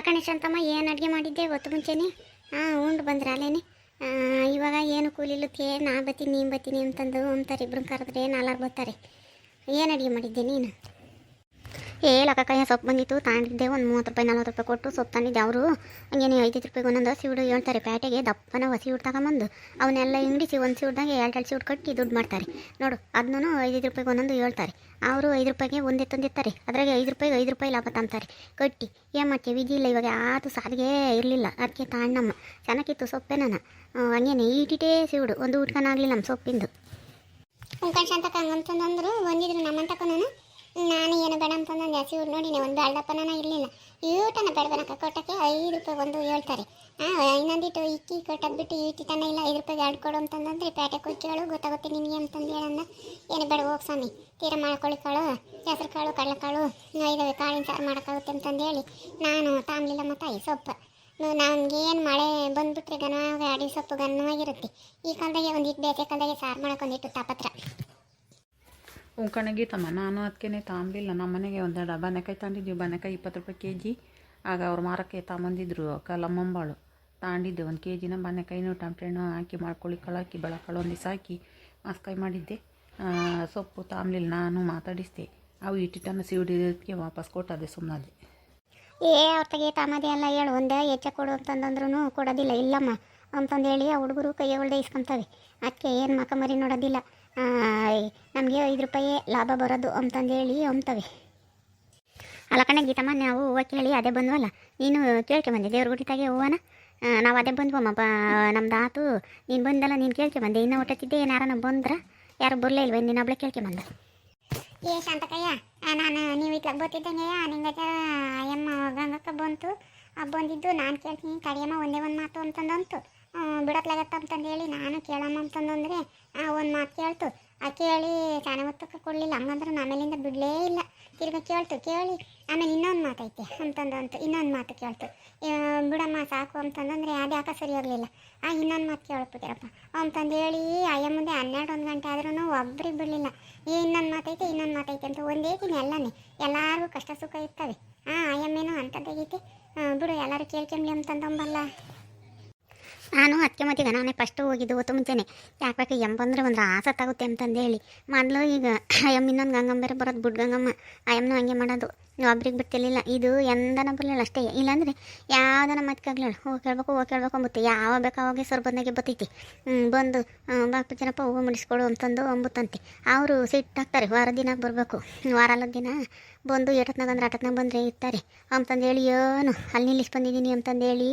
ಗಣೇಶ ಅಂತಮ್ಮ ಏನು ಅಡುಗೆ ಮಾಡಿದ್ದೆ ಗೊತ್ತು ಮುಂಚೆನೆ ಉಂಡು ಬಂದ್ರೆ ಅಲ್ಲೇನೆ ಇವಾಗ ಏನು ಕೂಲಿಲ್ಲತ್ತೆ ನಾ ಬತ್ತೀನಿ ನೀನು ಬತ್ತೀನಿ ಅಂತಂದು ಅಂತಾರೆ ಇಬ್ರು ಕರೆದ್ರೆ ನಾಲ್ಕು ಬರ್ತಾರೆ. ಏನು ಅಡುಗೆ ಮಾಡಿದ್ದೆ ನೀನು? ಲಕ್ಕಕಾಯ ಸೊಪ್ಪು ಬಂದಿತ್ತು ತಾಂಡಿದ್ದೆ, ಒಂದು 30 ರೂಪಾಯಿ 40 ರೂಪಾಯಿ ಕೊಟ್ಟು ಸೊಪ್ಪು ತಂದಿದ್ದೆ. ಅವರು ಹಂಗೇನೆ 5 ರೂಪಾಯಿಗೆ ಒಂದೊಂದು ಸಿವುಡು ಹೇಳ್ತಾರೆ ಪ್ಯಾಟೆಗೆ ದಪ್ಪನ ಹಸಿ ಹುಡು ತಗೊಂಬಂದು ಅವನ್ನೆಲ್ಲ ಇಂಡಿಸಿ ಒಂದು ಸಿವುಡ್ದಾಗೆ 2 ಸಿವುಡು ಕಟ್ಟಿ ದುಡ್ಡು ಮಾಡ್ತಾರೆ ನೋಡು. ಅದನ್ನೂ 5 ರೂಪಾಯಿಗೆ ಒಂದೊಂದು ಹೇಳ್ತಾರೆ. ಅವರು 5 ರೂಪಾಯಿಗೆ ಒಂದೇ ತಂದಿರ್ತಾರೆ, ಅದ್ರಾಗೆ 5 ರೂಪಾಯಿ ಲಾಭ ತಂತಾರೆ ಕಟ್ಟಿ. ಏನು ಮಾಡ್ತೀವಿ, ವಿಧಿ ಇಲ್ಲ. ಇವಾಗ ಆತು ಸಾರಿಗೆ ಇರಲಿಲ್ಲ, ಅದಕ್ಕೆ ತಾಂಡಮ್ಮ ಚೆನ್ನಾಗಿತ್ತು ಸೊಪ್ಪೆ. ನಾನು ಹಂಗೇನೆ ಈಟಿಟೇ ಸಿವುಡು ಒಂದು ಊಟಕನಾಗಲಿಲ್ಲ ನಮ್ಮ ಸೊಪ್ಪಿಂದು. ಉಂಕಂಡು ಶಾಂತಕ್ಕ ಹಂಗಂತಂದ್ರು ಬಂದಿದ್ರು ನಮ್ಮಂತಕ್ಕ. ನಾನು ಏನು ಬೇಡ ಅಂತಂದು ಜಾಸ್ತಿ ನೋಡಿನಿ, ಒಂದು ಅಲ್ದಪ್ಪನ ಇರಲಿಲ್ಲ. ಊಟನ ಬೇಡಬನಕ ಕೊಟ್ಟಕ್ಕೆ 5 ರೂಪಾಯಿ ಒಂದು ಹೇಳ್ತಾರೆ. ಇನ್ನೊಂದಿಟ್ಟು ಇಕ್ಕಿ ಕೊಟ್ಟದ್ದು ಬಿಟ್ಟು ಈಟಿತನ ಇಲ್ಲ. 5 ರೂಪಾಯಿಗೆ 2 ಕೊಡು ಅಂತಂದ್ರೆ ಪೇಟೆ ಕುಯ್ಕೇಳು ಗೊತ್ತಾಗುತ್ತೆ ನಿನಗೆ ಅಂತಂದು ಹೇಳಂದ. ಏನು ಬೇಡ ಹೋಗಿ ಸ್ವಾಮಿ, ತೀರ ಮಾಡ್ಕೊಳ್ಳಿ ಕಾಳು, ಹೆಸರು ಕಾಳು, ಕಡಲೆಕಾಳು ಇದಾವೆ, ಕಾಳಿನ ಸಾರು ಮಾಡೋಕ್ಕಾಗುತ್ತೆ ಅಂತಂದು ನಾನು ತಾಂಬಲಿಲ್ಲ. ಮತ್ತು ಈ ಸೊಪ್ಪು ನಮಗೇನು ಮಳೆ ಬಂದುಬಿಟ್ರೆ ಘನವಾಗಿ ಅಡಿ ಸೊಪ್ಪು ಘನವಾಗಿರುತ್ತೆ. ಈ ಕಾಲದಾಗೆ ಒಂದಿಟ್ಟು ಬೇಸಿಗೆ ಕಾಲದಾಗೆ ಸಾರು ಮಾಡೋಕ್ಕೊಂದಿಟ್ಟು ತಾಪತ್ರ ಉಂಕಣಗೀತಮ್ಮ. ನಾನು ಅದಕ್ಕೇ ತಾಂಬಲಿಲ್ಲ. ನಮ್ಮ ಮನೆಗೆ ಒಂದೆರಡು ಬನೆಕಾಯಿ ತಂದಿದ್ವಿ. ಬನೆಕಾಯಿ 20 ರೂಪಾಯಿ ಕೆಜಿ. ಆಗ ಅವ್ರು ಮಾರಕ್ಕೆ ತಗೊಂಬಂದಿದ್ರು ಕಲ್ಲಮ್ಮಂಬಾಳು. ತಾಂಡಿದ್ದೆ 1 ಕೆಜಿನ ಬನೆಕಾಯಿನೂ ಟಮಟೆ ಹಣ್ಣು ಹಾಕಿ ಮಾಡ್ಕೊಳ್ಳಿ ಕಾಳು ಹಾಕಿ ಬೆಳಕಾಳು ಒಂದು ದಿವಸ ಹಾಕಿ ಮಸ್ಕಾಯಿ ಮಾಡಿದ್ದೆ. ಸೊಪ್ಪು ತಾಂಬಲಿಲ್ಲ. ನಾನು ಮಾತಾಡಿಸ್ದೆ, ಅವು ಇಟ್ಟಿಟ್ಟನ್ನು ಸಿವುಡಿದಕ್ಕೆ ವಾಪಸ್ ಕೊಟ್ಟದೆ, ಸುಮ್ಮನೆ. ಅವ್ರ ತಗೆ ತಾಮದೆ ಎಲ್ಲ ಹೇಳು, ಒಂದೇ ಹೆಚ್ಚ ಕೊಡು ಅಂತಂದ್ರೂ ಕೊಡೋದಿಲ್ಲ. ಇಲ್ಲಮ್ಮ ಅಂತಂದು ಹೇಳಿ ಆ ಹುಡುಗರು ಕೈಯೊಳ್ದೆ ಇಸ್ಕೊಂತವೆ. ಅದಕ್ಕೆ ಏನು ಮರಿ ನೋಡೋದಿಲ್ಲ. ನಮಗೆ 5 ರೂಪಾಯಿ ಲಾಭ ಬರೋದು ಅಂತಂದೇಳಿ ಅಂಬ್ತವೆ. ಅಲ್ಲ ಕಣೆ ಗೀತಮ್ಮ, ನಾವು ಹೂವು ಕೇಳಿ ಅದೇ ಬಂದ್ವಲ್ಲ, ನೀನು ಕೇಳ್ಕೊಂಬಂದೆ ದೇವ್ರ ಗುಡಿತಾಗೆ ಹೂವನ. ನಾವು ಅದೇ ಬಂದ್ವಮ್ಮ. ನಮ್ದು ಆತು, ನೀನು ಬಂದಲ್ಲ, ನೀನು ಕೇಳ್ಕೊಂಬಂದೆ. ಇನ್ನೂ ಹೊಟ್ಟತ್ತಿದ್ದೆ ಏನಾರ ಬಂದ್ರೆ ಯಾರು ಬರಲೇ ಇಲ್ವ, ನೀನು ಹಬ್ಬಳೆ ಕೇಳ್ಕೊಂಬಂದ. ಶಾಂತಕಯ್ಯ, ನಾನು ನೀವು ಇತ್ಲಾಗ ಬರ್ತಿದ್ದಂಗೆ ನಿಂಗಜ ಅಯ್ಯಮ್ಮ ಗಂಗಕ್ಕ ಬಂತು. ಬಂದಿದ್ದು ನಾನು ಕೇಳ್ತೀನಿ ಕಡಿಯಮ್ಮ ಒಂದೇ ಒಂದು ಮಾತು ಅಂತಂದಂತು. ಬಿಡತ್ಲಾಗತ್ತ ಅಂತಂದು ಹೇಳಿ ನಾನು ಕೇಳಮ್ಮ ಅಂತಂದ್ರೆ ಒಂದು ಮಾತು ಕೇಳ್ತು. ಕೇಳಿ ಶಾನೆ ಹೊತ್ತಕ್ಕೆ ಕೊಡಲಿಲ್ಲ. ಹಂಗಂದ್ರೆ ಆಮೇಲಿಂದ ಬಿಡಲೇ ಇಲ್ಲ. ತಿರ್ಗಿ ಕೇಳಿ ಆಮೇಲೆ ಇನ್ನೊಂದು ಮಾತೈತೆ ಅಂತಂದಂತು. ಇನ್ನೊಂದು ಮಾತು ಕೇಳ್ತು, ಬಿಡಮ್ಮ ಸಾಕು ಅಂತಂದ್ರೆ ಅದು ಯಾಕೆ ಸರಿ ಹೋಗಲಿಲ್ಲ. ಇನ್ನೊಂದು ಮಾತು ಕೇಳ್ಬಿಟ್ಟಿರಪ್ಪ ಅಂತಂದು ಹೇಳಿ ಅಯ್ಯ ಮುಂದೆ 12 ಗಂಟೆ ಆದ್ರೂ ಒಬ್ಬರಿಗೆ ಬಿಡಲಿಲ್ಲ. ಇನ್ನೊಂದು ಮಾತೈತೆ ಅಂತ ಒಂದೇ ದಿನ ಎಲ್ಲನೇ ಎಲ್ಲರಿಗೂ ಕಷ್ಟ ಸುಖ ಇರ್ತವೆ. ಅಯ್ಯಮ್ಮೇನೋ ಅಂಥದ್ದಾಗೈತೆ ಬಿಡು, ಎಲ್ಲರೂ ಕೇಳ್ಕೊಂಬ್ಲಿ ಅಂತಂದಂಬಲ್ಲ. ನಾನು ಅದಕ್ಕೆ ಮತ್ತೀಗ ನಾನೇ ಫಸ್ಟು ಹೋಗಿದ್ದು ಹೊತ್ತು ಮುಂಚೆನೆ. ಯಾಕೆ ಬಂದರೆ ಒಂದು ಆಸತ್ತಾಗುತ್ತೆ ಅಂತಂದೇಳಿ ಮೊದಲು. ಈಗ ಅಯ್ಯಮ್ಮ ಇನ್ನೊಂದು ಗಂಗಮ್ಮ ಬೇರೆ ಬರೋದು, ಬುಡ್ ಗಂಗಮ್ಮ. ಅಯ್ಯಮ್ಮನೂ ಹಂಗೆ ಮಾಡೋದು, ಒಬ್ರಿಗೆ ಬಿಡ್ತಿರ್ಲಿಲ್ಲ. ಇದು ಎಂದನ ಬರಲಿಲ್ಲ ಅಷ್ಟೇ. ಇಲ್ಲಾಂದರೆ ಯಾವುದನ್ನ ಮತ್ಕಾಗ್ಲಿಲ್ಲ. ಹೋಗಿ ಕೇಳ್ಬೇಕು ಅಂಬುತ್ತೆ. ಯಾವ ಬೇಕಾ ಅವಾಗೆ ಸರ್ ಬಂದಾಗೆ ಬತ್ತೈತಿ. ಬಂದು ಬಾಪು ಜನಪ್ಪ ಹೂವು ಮುಡಿಸ್ಕೊಡು ಅಂತಂದು ಅಂಬುತ್ತಂತೆ. ಅವರು ಸಿಟ್ಟಾಗ್ತಾರೆ. ವಾರ ದಿನ ಬರಬೇಕು, ವಾರಲ್ಲ ದಿನ ಬಂದು ಆಟತ್ನಾಗ ಬಂದರೆ ಇರ್ತಾರೆ ಅಂತಂದೇಳಿ ಏನು ಅಲ್ಲಿ ನಿಲ್ಲಿಸಿ ಬಂದಿದ್ದೀನಿ ಅಂತಂದೇಳಿ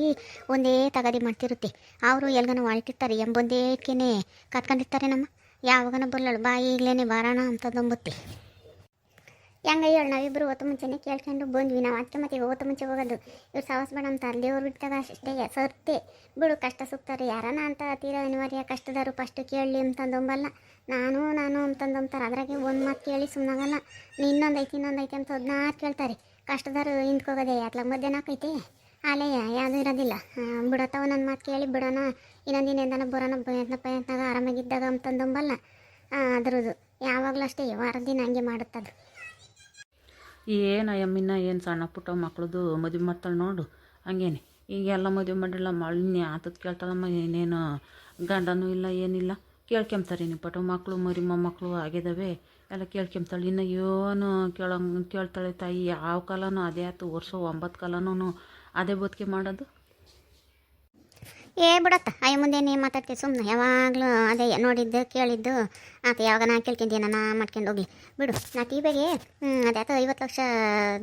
ಒಂದೇ ತಗದಿ ಮಾಡ್ತಿರುತ್ತೆ. ಅವರು ಎಲ್ಗನ ಹೊರಟಿರ್ತಾರೆ, ಎಂಬೊಂದೇಟ್ಗೆ ಕತ್ಕೊಂಡಿರ್ತಾರೆ. ನಮ್ಮ ಯಾವಾಗನ ಬರಲಳು ಬಾಯಿ ಈಗಲೇ ಬಾರೋಣ ಅಂತಂದಂಬುತ್ತೆ. ಹೆಂಗ ಹೇಳಿ, ನಾವಿಬ್ಬರು ಹೊತ್ತು ಮುಂಚೆನೇ ಕೇಳ್ಕೊಂಡು ಬಂದ್ವಿ. ನಾವು ಅದಕ್ಕೆ ಮತ್ತೆ ಹೊತ್ತು ಮುಂಚೆ ಹೋಗೋದು. ಇವ್ರು ಸಾಹಸ ಬೇಡ ಅಂತ ದೇವ್ರು ಬಿಟ್ಟಾಗ ಅಷ್ಟೇ ಸರ್ತೆ ಬಿಡು. ಕಷ್ಟ ಸುತ್ತಾರೆ ಯಾರನ ಅಂತ ತೀರಾ ಅನಿವಾರ್ಯ ಕಷ್ಟದಾರು ಫಸ್ಟ್ ಕೇಳಲಿ ಅಂತಂದಂಬಲ್ಲ. ನಾನು ಅಂತಂದಂತಾರೆ. ಅದ್ರಾಗೆ ಒಂದು ಮಾತು ಕೇಳಿ ಸುಮ್ಮನಾಗಲ್ಲ. ಇನ್ನೊಂದೈತಿ ಅಂತ 16 ಕೇಳ್ತಾರೆ. ಕಷ್ಟದಾರು ಹಿಂದ್ಕೋಗೋದೆ ಅತ್ಲಾಗ ಮಧ್ಯಾಹ್ನ ಹಾಕೈತೆ ಅಲೆಯ ಯಾವುದೂ ಇರೋದಿಲ್ಲ. ಬಿಡತ್ತವ ನನ್ನ ಮಾತು ಕೇಳಿ ಬಿಡೋಣ, ಇನ್ನೊಂದು ದಿನ ಬರೋಣ ಪ್ರಯತ್ನಾಗ ಆರಾಮಾಗಿದ್ದಾಗ ಅಂತಂದಂಬಲ್ಲ. ಅದ್ರದ್ದು ಯಾವಾಗಲೂ ಅಷ್ಟೇ, ವಾರದ ದಿನ ಹಂಗೆ ಮಾಡುತ್ತದು. ಏನಯ್ಯಮ್ಮಿನ್ನ ಏನು ಸಣ್ಣ ಪುಟ್ಟ ಮಕ್ಳದು ಮದುವೆ ಮಾಡ್ತಾಳೆ ನೋಡು. ಹಂಗೇನೆ ಈಗೆಲ್ಲ ಮದುವೆ ಮಾಡಿಲ್ಲ. ಮಳಿನೇ ಆತದ ಕೇಳ್ತಾಳಮ್ಮ. ಏನೇನು ಗಂಡನೂ ಇಲ್ಲ ಏನಿಲ್ಲ. ಕೇಳ್ಕೊಂತಾರೆ ನೀವು ಪಟ ಮಕ್ಕಳು ಮರಿ ಮೊಮ್ಮಕ್ಕಳು ಆಗಿದ್ದಾವೆ ಎಲ್ಲ ಕೇಳ್ಕೊಂತಾಳೆ. ಇನ್ನು ಏನು ಕೇಳ್ತಾಳೆ ತಾಯಿ. ಯಾವ ಕಾಲನೂ ಅದೇ ಆಯ್ತು, ವರ್ಷ 9 ಕಾಲನೂ ಅದೇ ಬದುಕೆ ಮಾಡೋದು. ಬಿಡತ್ತ ಅಯ್ಯ ಮುಂದೇನೆ ಮಾತಾಡ್ತೀವಿ ಸುಮ್ಮನೆ. ಯಾವಾಗಲೂ ಅದೇ ನೋಡಿದ್ದು ಕೇಳಿದ್ದು ಆತ. ಯಾವಾಗ ನಾ ಕೇಳ್ಕೊಂತೀನಿ ನಾ ಮಾಡ್ಕೊಂಡು ಹೋಗ್ಲಿ ಬಿಡು. ನಾ ಟಿವಿಗೆ ಅದೇ ಆತ 50 ಲಕ್ಷ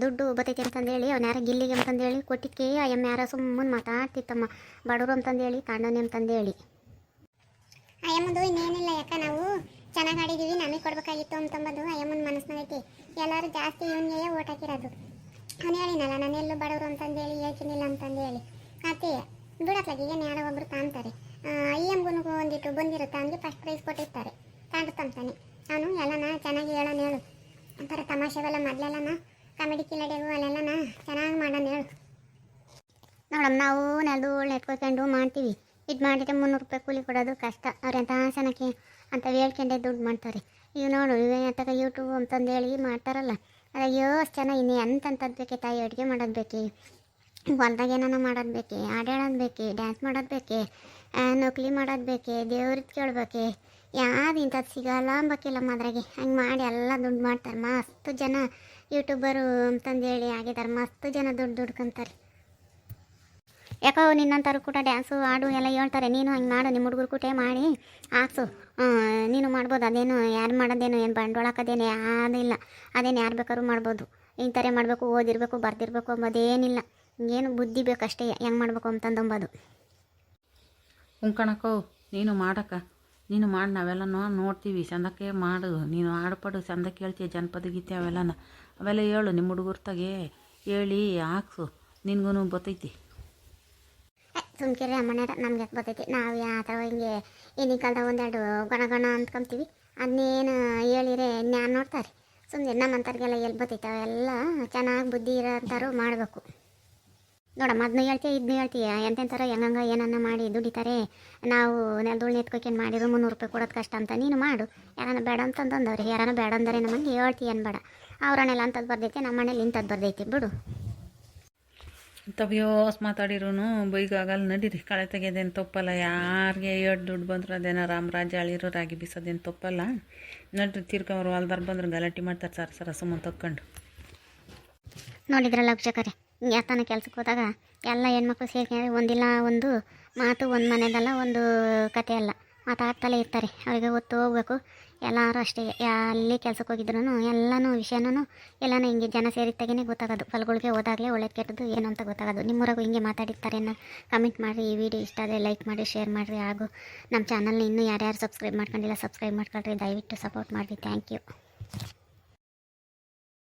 ದುಡ್ಡು ಬರ್ತೈತಿ ಅಂತಂದೇಳಿ ಅವ್ನು ಯಾರ ಗಿಲ್ಲಿಗೆ ಅಂತಂದೇಳಿ ಕೊಟ್ಟಿಕ್ಕೆ ಅಯ್ಯಮ್ಮ ಯಾರ ಸುಮ್ಮನೆ ಮಾತಾಡ್ತಿತ್ತಮ್ಮ. ಬಡವರು ಅಂತಂದೇಳಿ ಕಾಂಡೋನಿ ಅಂತಂದೇಳಿ. ಅಯ್ಯಮ್ಮದು ಇನ್ನೇನಿಲ್ಲ, ಯಾಕೆ ನಾವು ಚೆನ್ನಾಗಿ ಆಡಿದ್ದೀವಿ ನಮಗೆ ಕೊಡ್ಬೇಕಾಗಿತ್ತು ಅಂತಂಬದು ಅಯ್ಯಮ್ಮನ ಮನಸ್ಸಿನೈತಿ. ಎಲ್ಲರೂ ಜಾಸ್ತಿ ಇವನಿಗೆ ಓಟ್ ಹಾಕಿರೋದು. ಅವನು ಹೇಳಿನಲ್ಲ ನಾನೆಲ್ಲೂ ಬಡವರು ಅಂತಂದೇಳಿ ಹೇಳ್ತೀನಿಲ್ಲ ಅಂತಂದೇಳಿ. ಅತ್ತೆ ಬಿಡತ್ಲಾಗ ಏನು ಯಾರೋ ಒಬ್ರು ತಾಂತಾರೆ. ಅಯ್ಯಮ್ಮಗೂ ಒಂದಿಟ್ಟು ಬಂದಿರುತ್ತೆ, ಅವನಿಗೆ ಫಸ್ಟ್ ಪ್ರೈಸ್ ಕೊಟ್ಟಿರ್ತಾರೆ, ತಾಂಡ್ತಾನೆ. ಅವನು ಎಲ್ಲನ ಚೆನ್ನಾಗಿ ಹೇಳೋಣ ಹೇಳು. ಒಂಥರ ತಮಾಷೆವೆಲ್ಲ ಮೊದಲೆಲ್ಲನ ಕಾಮಿಡಿ ಕಿಲಾಡಿಯಾಗು ಅಲ್ಲೆಲ್ಲನ ಚೆನ್ನಾಗಿ ಮಾಡೋಣ ಹೇಳು. ನೋಡಮ್ಮ, ನಾವು ನೆಲದೂಳು ನೆಟ್ಕೊಳ್ಕೊಂಡು ಮಾಡ್ತೀವಿ. ಇದು ಮಾಡಿದ್ರೆ 300 ರೂಪಾಯಿ ಕೂಲಿ ಕೊಡೋದು ಕಷ್ಟ. ಅವ್ರೆಂಥ ಸನಕ್ಕೆ ಅಂತ ಹೇಳ್ಕೊಂಡೆ ದುಡ್ಡು ಮಾಡ್ತಾರೆ. ಈಗ ನೋಡು ಇವೇನಂತಾಗ ಯೂಟ್ಯೂಬ್ ಅಂತಂದೇಳಿ ಮಾಡ್ತಾರಲ್ಲ, ಅದಾಗ ಎಷ್ಟು ಜನ ಇನ್ನು ಎಂತಂಥದ್ದು ಬೇಕೆ ತಾಯಿ ಅಡುಗೆ ಮಾಡೋದು ಬೇಕೆ. ಹೊಲ್ದಾಗ ಏನಾನ ಮಾಡೋದು ಬೇಕೆ, ಹಾಡೇಳೋದು ಬೇಕೆ, ಡ್ಯಾನ್ಸ್ ಮಾಡೋದು ಬೇಕೆ, ನೌಕಲಿ ಮಾಡೋದು ಬೇಕೆ, ದೇವ್ರದ್ದು ಕೇಳ್ಬೇಕೆ, ಯಾವ್ದು ಇಂಥದ್ದು ಸಿಗಲ್ಲ ಅಂಬೇಕಿಲ್ಲಮ್ಮ ಅದ್ರಾಗೆ. ಹಂಗೆ ಮಾಡಿ ಎಲ್ಲ ದುಡ್ಡು ಮಾಡ್ತಾರೆ. ಮಸ್ತ್ ಜನ ಯೂಟ್ಯೂಬರು ಅಂತಂದೇಳಿ ಆಗಿದ್ದಾರೆ, ಮಸ್ತ್ ಜನ ದುಡ್ಡು ದುಡ್ಕೊಂತಾರೆ. ಯಾಕೋ ನಿನ್ನಂಥವ್ರು ಕೂಡ ಡ್ಯಾನ್ಸು ಹಾಡು ಎಲ್ಲ ಹೇಳ್ತಾರೆ. ನೀನು ಹಂಗೆ ಮಾಡು, ನಿಮ್ಮ ಹುಡುಗರು ಕೂಟೆ ಮಾಡಿ ಹಾಕ್ಸು, ನೀನು ಮಾಡ್ಬೋದು. ಅದೇನು ಯಾರು ಮಾಡೋದೇನು ಏನು ಬಂಡವಾಳ ಹಾಕೋದೇನು ಯಾವುದಿಲ್ಲ. ಅದೇನು ಯಾರು ಬೇಕಾದ್ರೂ ಮಾಡ್ಬೋದು. ಇಂಥರೇ ಮಾಡಬೇಕು, ಓದಿರಬೇಕು, ಬರ್ದಿರಬೇಕು ಅಂಬೋದೇನಿಲ್ಲ. ಏನು ಬುದ್ಧಿ ಬೇಕಷ್ಟೇ ಹೆಂಗೆ ಮಾಡಬೇಕು ಅಂತಂದಂಬೋದು. ಉಂಕಣಕ್ಕೋ ನೀನು ಮಾಡಕ್ಕ, ನೀನು ಮಾಡಿ ನಾವೆಲ್ಲ ನೋಡ್ತೀವಿ. ಚಂದಕ್ಕೆ ಮಾಡು, ನೀನು ಹಾಡುಪಡು ಚಂದಕ್ಕೆ ಹೇಳ್ತೀಯ, ಜನಪದ ಗೀತೆ ಅವೆಲ್ಲನ ಅವೆಲ್ಲ ಹೇಳು. ನಿಮ್ಮ ಹುಡುಗರ್ತಾಗೆ ಹೇಳಿ ಹಾಕ್ಸು, ನಿನ್ಗೂ ಬರ್ತೈತಿ. ಸುಮ್ಕಿರಿ ಅಮ್ಮಣ್ಣ, ನಮ್ಗೆ ಯಾಕೆ ಬರ್ತೈತಿ. ನಾವು ಯಾವ ಥರ ಹಿಂಗೆ ಈಗಿನ ಕಾಲದಾಗ ಒಂದೆರಡು ಗಣ ಅಂದ್ಕೊಂತೀವಿ. ಅದನ್ನೇನು ಹೇಳಿರೆ ಜ್ಞಾನ ನೋಡ್ತಾರೆ. ಸುಮ್ಮನೆ ನಮ್ಮಂಥವ್ರಿಗೆಲ್ಲ ಎಲ್ಲಿ ಬರ್ತೈತೆ. ಅವೆಲ್ಲ ಚೆನ್ನಾಗಿ ಬುದ್ಧಿ ಇರೋಂಥವ್ರು ಮಾಡಬೇಕು. ನೋಡಮ್ಮ, ಅದನ್ನು ಹೇಳ್ತೀಯ ಇದನ್ನು ಹೇಳ್ತೀಯ, ಎಂತೆಂಥರ ಹೆಂಗಂಗೆ ಏನನ್ನ ಮಾಡಿ ದುಡಿತಾರೆ. ನಾವು ನೆಲದೂಳು ನೆತ್ಕೊಯ್ಕೊಂಡು ಮಾಡಿದ್ರು 300 ರೂಪಾಯಿ ಕೊಡೋದು ಕಷ್ಟ ಅಂತ. ನೀನು ಮಾಡು. ಯಾರನ್ನ ಬೇಡ ಅಂತಂದವ್ರಿ, ಯಾರನ್ನ ಬೇಡ ಅಂದರೆ ನಮ್ಮಲ್ಲಿ ಹೇಳ್ತೀಯ ಏನು ಬೇಡ. ಅವ್ರನ್ನೆಲ್ಲ ಅಂಥದ್ದು ಬರ್ತೈತೆ, ನಮ್ಮ ಮನೇಲಿ ಇಂಥದ್ದು ಬರ್ತೈತಿ ಬಿಡು. ತವ್ಯೋಸ್ ಮಾತಾಡಿರೂ ಬೈಗಾಗಲ್ಲ. ನಡೀರಿ, ಕಳೆ ತೆಗೆಯೋದೇನು ತಪ್ಪಲ್ಲ. ಯಾರಿಗೆ ಎಷ್ಟು ದುಡ್ಡು ಬಂದ್ರೆ ಅದೇನೋ ರಾಮರಾಜ್ಯ ಅಳಿರೋ ರಾಗಿ ಬೀಸೋದೇನು ತಪ್ಪಲ್ಲ. ನಡ್ರಿ, ತಿರ್ಗವ್ರು ಹೊಲ್ದಾರ ಬಂದ್ರೆ ಗಲಾಟೆ ಮಾಡ್ತಾರೆ ಸರ ಸುಮ್ಮನೆ ತಕ್ಕೊಂಡು. ನೋಡಿದ್ರಲ್ಲ ವೀಕ್ಷಕರೇ, ಯಾತನ ಕೆಲ್ಸಕ್ಕೆ ಹೋದಾಗ ಎಲ್ಲ ಹೆಣ್ಮಕ್ಳು ಸೇರ್ಕೊಂಡ್ರೆ ಒಂದಿಲ್ಲ ಒಂದು ಮಾತು, ಒಂದು ಮನೆಯದಲ್ಲ ಒಂದು ಕತೆ ಅಲ್ಲ ಮಾತಾಡ್ತಲೇ ಇರ್ತಾರೆ. ಅವರಿಗೆ ಒತ್ತು ಹೋಗ್ಬೇಕು. ಎಲ್ಲರೂ ಅಷ್ಟೇ, ಅಲ್ಲಿ ಕೆಲ್ಸಕ್ಕೆ ಹೋಗಿದ್ರು ಎಲ್ಲನೂ ವಿಷಯನೂ ಎಲ್ಲನೂ ಹಿಂಗೆ ಜನ ಸೇರಿದ್ದಾಗೇ ಗೊತ್ತಾಗೋದು. ಫಲ್ಗಳಿಗೆ ಹೋದಾಗಲೇ ಒಳ್ಳೇದು ಕೆಟ್ಟದ್ದು ಏನು ಅಂತ ಗೊತ್ತಾಗೋದು. ನಿಮ್ಮೂರಾಗೂ ಹಿಂಗೆ ಮಾತಾಡಿರ್ತಾರೆ ಅನ್ನೋ ಕಮೆಂಟ್ ಮಾಡಿರಿ. ಈ ವಿಡಿಯೋ ಇಷ್ಟ ಆದರೆ ಲೈಕ್ ಮಾಡಿ, ಶೇರ್ ಮಾಡಿರಿ. ಹಾಗೂ ನಮ್ಮ ಚಾನಲ್ನ ಇನ್ನೂ ಯಾರ್ಯಾರು ಸಬ್ಸ್ಕ್ರೈಬ್ ಮಾಡ್ಕೊಂಡಿಲ್ಲ ಸಬ್ಸ್ಕ್ರೈಬ್ ಮಾಡ್ಕೊಳ್ರಿ. ದಯವಿಟ್ಟು ಸಪೋರ್ಟ್ ಮಾಡಿರಿ. Thank you.